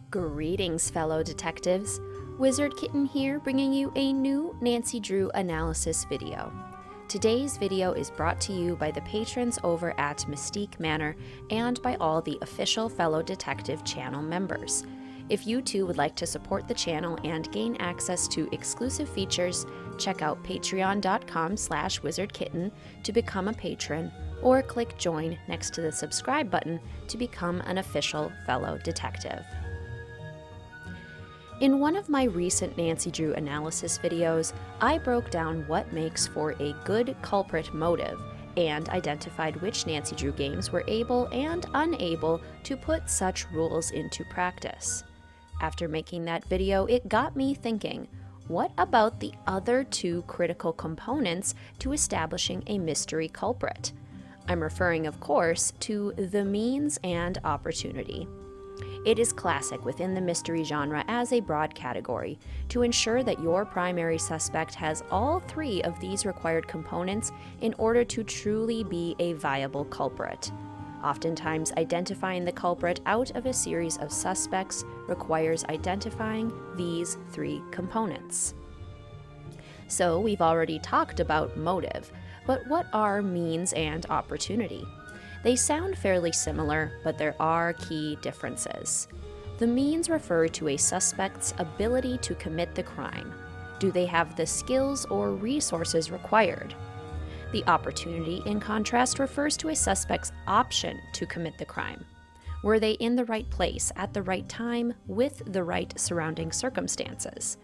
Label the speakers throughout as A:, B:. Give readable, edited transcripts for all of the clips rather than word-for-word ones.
A: Greetings, fellow detectives. Wizard Kitten here, bringing you a new Nancy Drew analysis video. Today's video is brought to you by the patrons over at Mystique Manor and by all the official fellow detective channel members. If you too would like to support the channel and gain access to exclusive features, check out patreon.com/wizardkitten to become a patron, or click join next to the subscribe button to become an official fellow detective. In one of my recent Nancy Drew analysis videos, I broke down what makes for a good culprit motive and identified which Nancy Drew games were able and unable to put such rules into practice. After making that video, it got me thinking, what about the other two critical components to establishing a mystery culprit? I'm referring, of course, to the means and opportunity. It is classic within the mystery genre as a broad category to ensure that your primary suspect has all three of these required components in order to truly be a viable culprit. Oftentimes, identifying the culprit out of a series of suspects requires identifying these three components. So, we've already talked about motive, but what are means and opportunity? They sound fairly similar, but there are key differences. The means refer to a suspect's ability to commit the crime. Do they have the skills or resources required? The opportunity, in contrast, refers to a suspect's option to commit the crime. Were they in the right place at the right time with the right surrounding circumstances?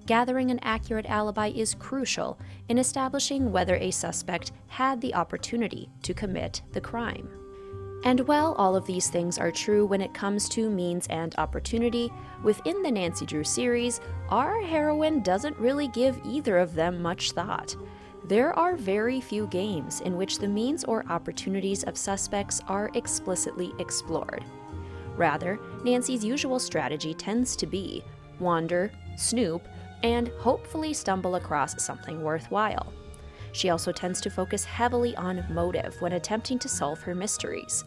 A: Gathering an accurate alibi is crucial in establishing whether a suspect had the opportunity to commit the crime. And while all of these things are true when it comes to means and opportunity, within the Nancy Drew series, our heroine doesn't really give either of them much thought. There are very few games in which the means or opportunities of suspects are explicitly explored. Rather, Nancy's usual strategy tends to be wander, snoop, and hopefully stumble across something worthwhile. She also tends to focus heavily on motive when attempting to solve her mysteries.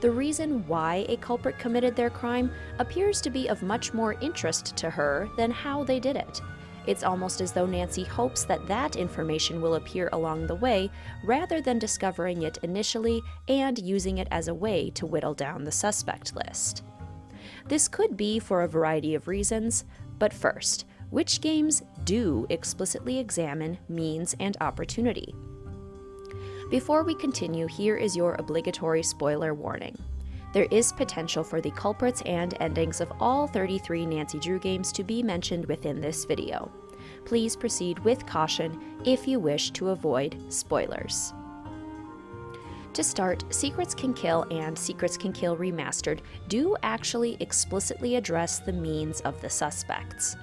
A: The reason why a culprit committed their crime appears to be of much more interest to her than how they did it. It's almost as though Nancy hopes that information will appear along the way rather than discovering it initially and using it as a way to whittle down the suspect list. This could be for a variety of reasons, but first, which games do explicitly examine means and opportunity? Before we continue, here is your obligatory spoiler warning. There is potential for the culprits and endings of all 33 Nancy Drew games to be mentioned within this video. Please proceed with caution if you wish to avoid spoilers. To start, Secrets Can Kill and Secrets Can Kill Remastered do actually explicitly address the means of the suspects.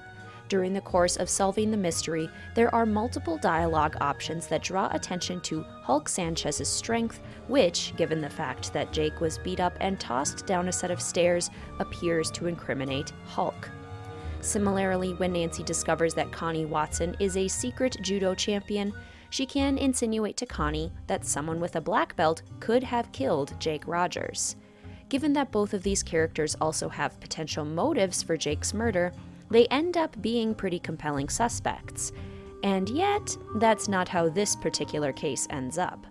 A: During the course of solving the mystery, there are multiple dialogue options that draw attention to Hulk Sanchez's strength, which, given the fact that Jake was beat up and tossed down a set of stairs, appears to incriminate Hulk. Similarly, when Nancy discovers that Connie Watson is a secret judo champion, she can insinuate to Connie that someone with a black belt could have killed Jake Rogers. Given that both of these characters also have potential motives for Jake's murder, they end up being pretty compelling suspects. And yet, that's not how this particular case ends up.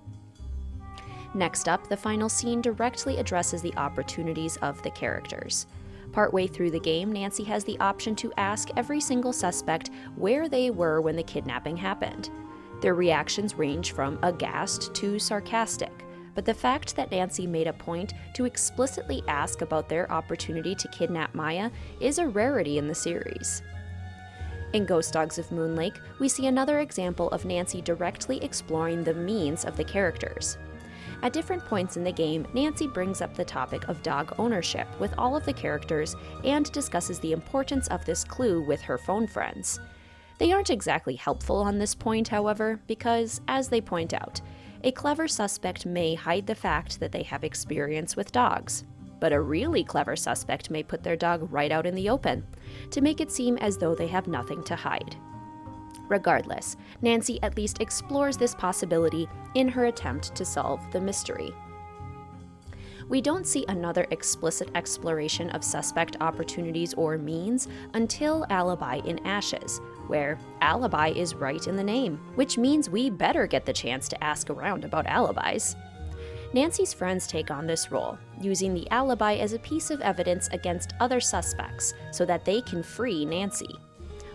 A: Next up, the final scene directly addresses the opportunities of the characters. Partway through the game, Nancy has the option to ask every single suspect where they were when the kidnapping happened. Their reactions range from aghast to sarcastic, but the fact that Nancy made a point to explicitly ask about their opportunity to kidnap Maya is a rarity in the series. In Ghost Dogs of Moon Lake, we see another example of Nancy directly exploring the means of the characters. At different points in the game, Nancy brings up the topic of dog ownership with all of the characters and discusses the importance of this clue with her phone friends. They aren't exactly helpful on this point, however, because, as they point out, a clever suspect may hide the fact that they have experience with dogs, but a really clever suspect may put their dog right out in the open to make it seem as though they have nothing to hide. Regardless, Nancy at least explores this possibility in her attempt to solve the mystery. We don't see another explicit exploration of suspect opportunities or means until Alibi in Ashes, where alibi is right in the name, which means we better get the chance to ask around about alibis. Nancy's friends take on this role, using the alibi as a piece of evidence against other suspects so that they can free Nancy.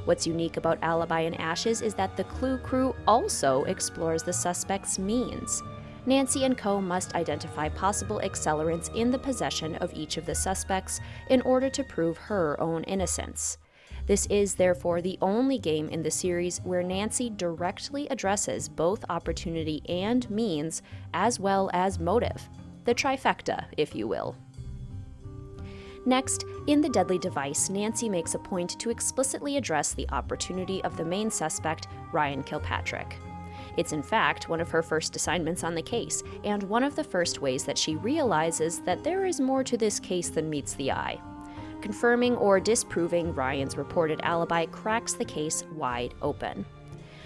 A: What's unique about Alibi in Ashes is that the Clue Crew also explores the suspect's means. Nancy and co. must identify possible accelerants in the possession of each of the suspects in order to prove her own innocence. This is therefore the only game in the series where Nancy directly addresses both opportunity and means, as well as motive. The trifecta, if you will. Next, in The Deadly Device, Nancy makes a point to explicitly address the opportunity of the main suspect, Ryan Kilpatrick. It's in fact one of her first assignments on the case, and one of the first ways that she realizes that there is more to this case than meets the eye. Confirming or disproving Ryan's reported alibi cracks the case wide open.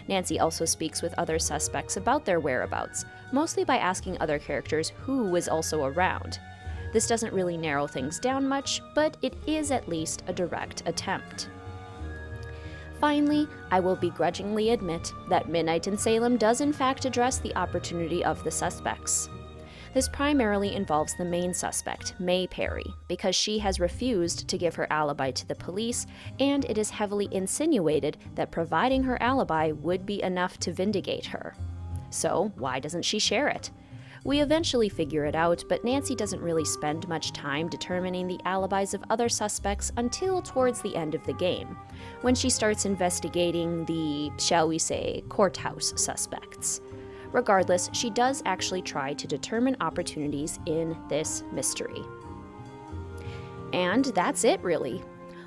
A: Nancy also speaks with other suspects about their whereabouts, mostly by asking other characters who was also around. This doesn't really narrow things down much, but it is at least a direct attempt. Finally, I will begrudgingly admit that Midnight in Salem does in fact address the opportunity of the suspects. This primarily involves the main suspect, May Perry, because she has refused to give her alibi to the police, and it is heavily insinuated that providing her alibi would be enough to vindicate her. So, why doesn't she share it? We eventually figure it out, but Nancy doesn't really spend much time determining the alibis of other suspects until towards the end of the game, when she starts investigating the, shall we say, courthouse suspects. Regardless, she does actually try to determine opportunities in this mystery. And that's it, really.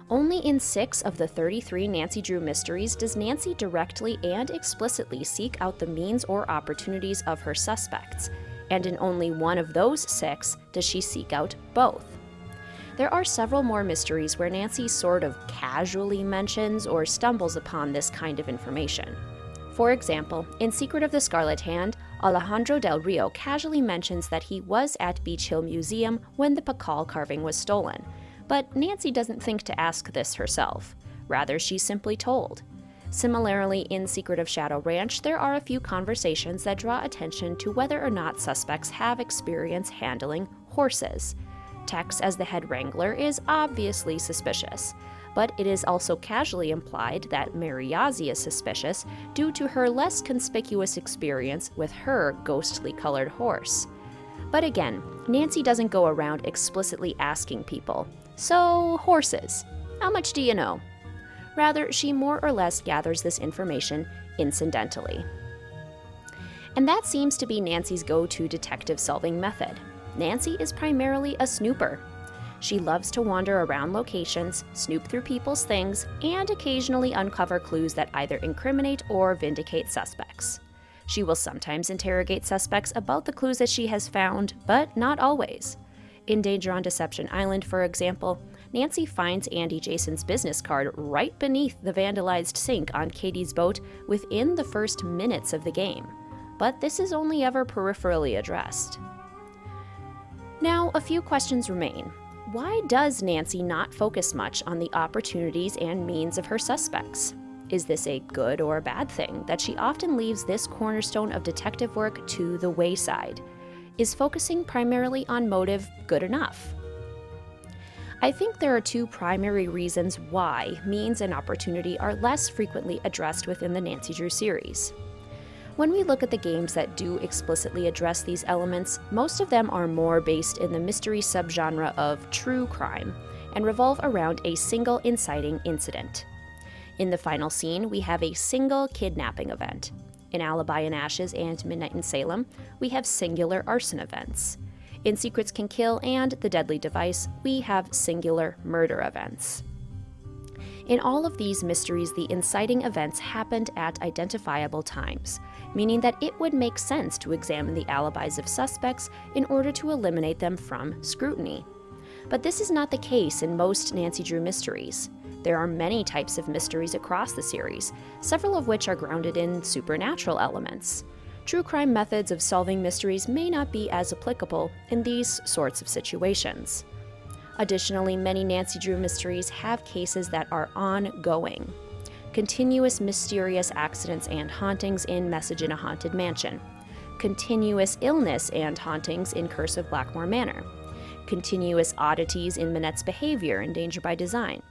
A: Only in 6 of the 33 Nancy Drew mysteries does Nancy directly and explicitly seek out the means or opportunities of her suspects, and in only one of those 6 does she seek out both. There are several more mysteries where Nancy sort of casually mentions or stumbles upon this kind of information. For example, in Secret of the Scarlet Hand, Alejandro Del Rio casually mentions that he was at Beach Hill Museum when the Pakal carving was stolen, but Nancy doesn't think to ask this herself. Rather, she's simply told. Similarly, in Secret of Shadow Ranch, there are a few conversations that draw attention to whether or not suspects have experience handling horses. Tex, as the head wrangler, is obviously suspicious, but it is also casually implied that Mariazi is suspicious due to her less conspicuous experience with her ghostly-colored horse. But again, Nancy doesn't go around explicitly asking people, "So, horses, how much do you know?" Rather, she more or less gathers this information incidentally. And that seems to be Nancy's go-to detective-solving method. Nancy is primarily a snooper. She loves to wander around locations, snoop through people's things, and occasionally uncover clues that either incriminate or vindicate suspects. She will sometimes interrogate suspects about the clues that she has found, but not always. In Danger on Deception Island, for example, Nancy finds Andy Jason's business card right beneath the vandalized sink on Katie's boat within the first minutes of the game. But this is only ever peripherally addressed. Now, a few questions remain. Why does Nancy not focus much on the opportunities and means of her suspects? Is this a good or a bad thing that she often leaves this cornerstone of detective work to the wayside? Is focusing primarily on motive good enough? I think there are 2 primary reasons why means and opportunity are less frequently addressed within the Nancy Drew series. When we look at the games that do explicitly address these elements, most of them are more based in the mystery subgenre of true crime and revolve around a single inciting incident. In the final scene, we have a single kidnapping event. In Alibi in Ashes and Midnight in Salem, we have singular arson events. In Secrets Can Kill and The Deadly Device, we have singular murder events. In all of these mysteries, the inciting events happened at identifiable times, meaning that it would make sense to examine the alibis of suspects in order to eliminate them from scrutiny. But this is not the case in most Nancy Drew mysteries. There are many types of mysteries across the series, several of which are grounded in supernatural elements. True crime methods of solving mysteries may not be as applicable in these sorts of situations. Additionally, many Nancy Drew mysteries have cases that are ongoing. Continuous mysterious accidents and hauntings in Message in a Haunted Mansion. Continuous illness and hauntings in Curse of Blackmore Manor. Continuous oddities in Manette's behavior in Danger by Design.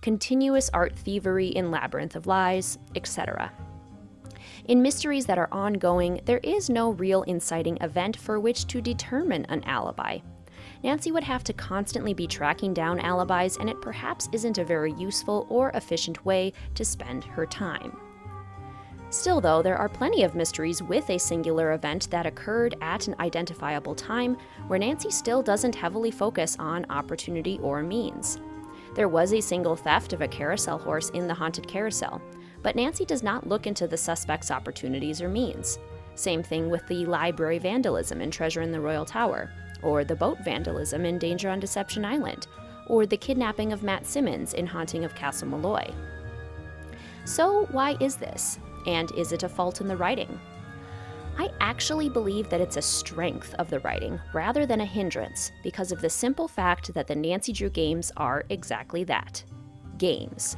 A: Continuous art thievery in Labyrinth of Lies, etc. In mysteries that are ongoing, there is no real inciting event for which to determine an alibi. Nancy would have to constantly be tracking down alibis, and it perhaps isn't a very useful or efficient way to spend her time. Still, though, there are plenty of mysteries with a singular event that occurred at an identifiable time where Nancy still doesn't heavily focus on opportunity or means. There was a single theft of a carousel horse in the Haunted Carousel, but Nancy does not look into the suspect's opportunities or means. Same thing with the library vandalism in Treasure in the Royal Tower, or the boat vandalism in Danger on Deception Island, or the kidnapping of Matt Simmons in Haunting of Castle Malloy. So why is this? And is it a fault in the writing? I actually believe that it's a strength of the writing rather than a hindrance because of the simple fact that the Nancy Drew games are exactly that, games.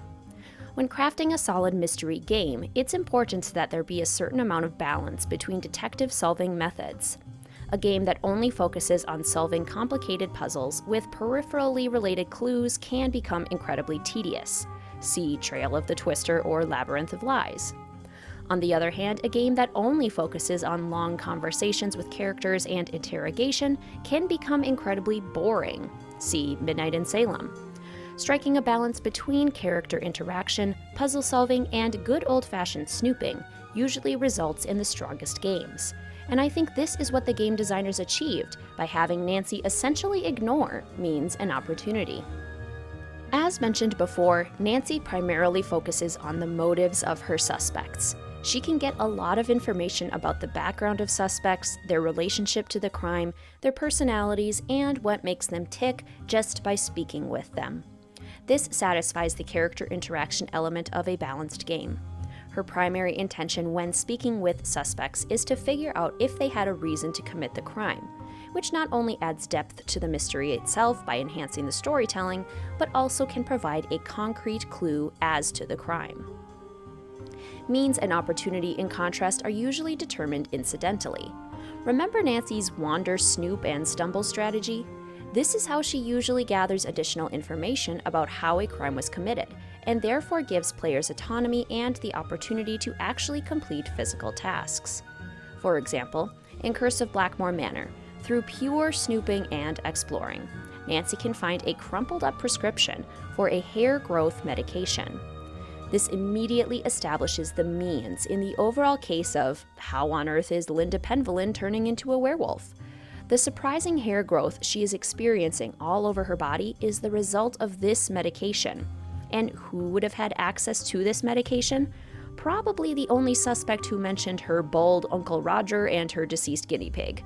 A: When crafting a solid mystery game, it's important that there be a certain amount of balance between detective solving methods. A game that only focuses on solving complicated puzzles with peripherally related clues can become incredibly tedious. See Trail of the Twister or Labyrinth of Lies. On the other hand, a game that only focuses on long conversations with characters and interrogation can become incredibly boring. See Midnight in Salem. Striking a balance between character interaction, puzzle solving, and good old-fashioned snooping usually results in the strongest games. And I think this is what the game designers achieved by having Nancy essentially ignore means and opportunity. As mentioned before, Nancy primarily focuses on the motives of her suspects. She can get a lot of information about the background of suspects, their relationship to the crime, their personalities, and what makes them tick just by speaking with them. This satisfies the character interaction element of a balanced game. Her primary intention when speaking with suspects is to figure out if they had a reason to commit the crime, which not only adds depth to the mystery itself by enhancing the storytelling, but also can provide a concrete clue as to the crime. Means and opportunity, in contrast, are usually determined incidentally. Remember Nancy's wander, snoop, and stumble strategy? This is how she usually gathers additional information about how a crime was committed, and therefore gives players autonomy and the opportunity to actually complete physical tasks. For example, in Curse of Blackmore Manor, through pure snooping and exploring, Nancy can find a crumpled up prescription for a hair growth medication. This immediately establishes the means in the overall case of how on earth is Linda Penvillin turning into a werewolf? The surprising hair growth she is experiencing all over her body is the result of this medication. And who would have had access to this medication? Probably the only suspect who mentioned her bald Uncle Roger and her deceased guinea pig.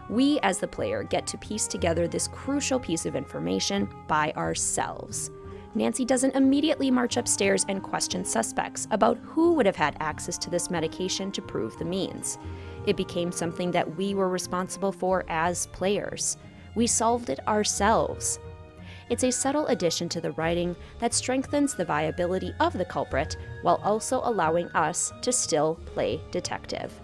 A: We, as the player, get to piece together this crucial piece of information by ourselves. Nancy doesn't immediately march upstairs and question suspects about who would have had access to this medication to prove the means. It became something that we were responsible for as players. We solved it ourselves. It's a subtle addition to the writing that strengthens the viability of the culprit while also allowing us to still play detective.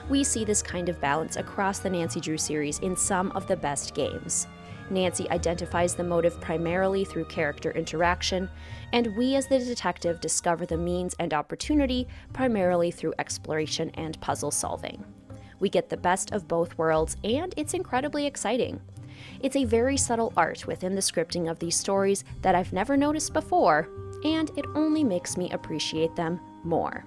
A: We see this kind of balance across the Nancy Drew series in some of the best games. Nancy identifies the motive primarily through character interaction, and we as the detective discover the means and opportunity primarily through exploration and puzzle solving. We get the best of both worlds, and it's incredibly exciting. It's a very subtle art within the scripting of these stories that I've never noticed before, and it only makes me appreciate them more.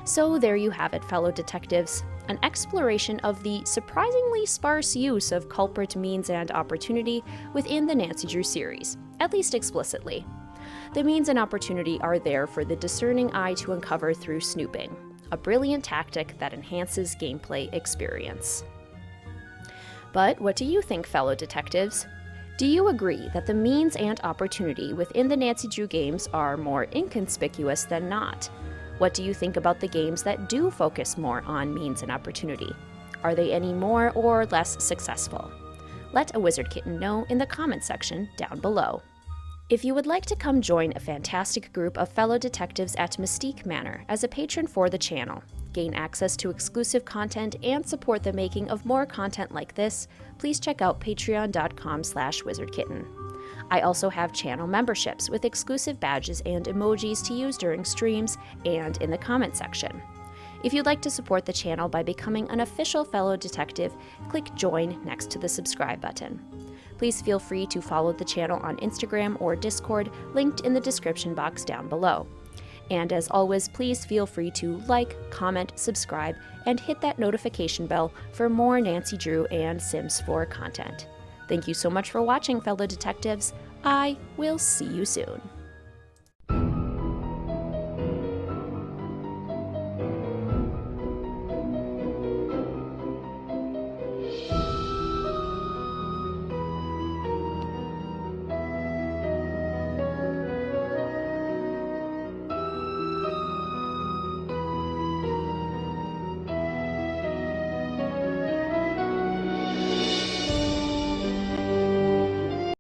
A: So there you have it, fellow detectives. An exploration of the surprisingly sparse use of culprit, means, and opportunity within the Nancy Drew series, at least explicitly. The means and opportunity are there for the discerning eye to uncover through snooping, a brilliant tactic that enhances gameplay experience. But what do you think, fellow detectives? Do you agree that the means and opportunity within the Nancy Drew games are more inconspicuous than not? What do you think about the games that do focus more on means and opportunity? Are they any more or less successful? Let a Wizard Kitten know in the comments section down below. If you would like to come join a fantastic group of fellow detectives at Mystique Manor as a patron for the channel, gain access to exclusive content, and support the making of more content like this, please check out patreon.com/wizardkitten. I also have channel memberships with exclusive badges and emojis to use during streams and in the comment section. If you'd like to support the channel by becoming an official fellow detective, click join next to the subscribe button. Please feel free to follow the channel on Instagram or Discord, linked in the description box down below. And as always, please feel free to like, comment, subscribe, and hit that notification bell for more Nancy Drew and Sims 4 content. Thank you so much for watching, fellow detectives. I will see you soon.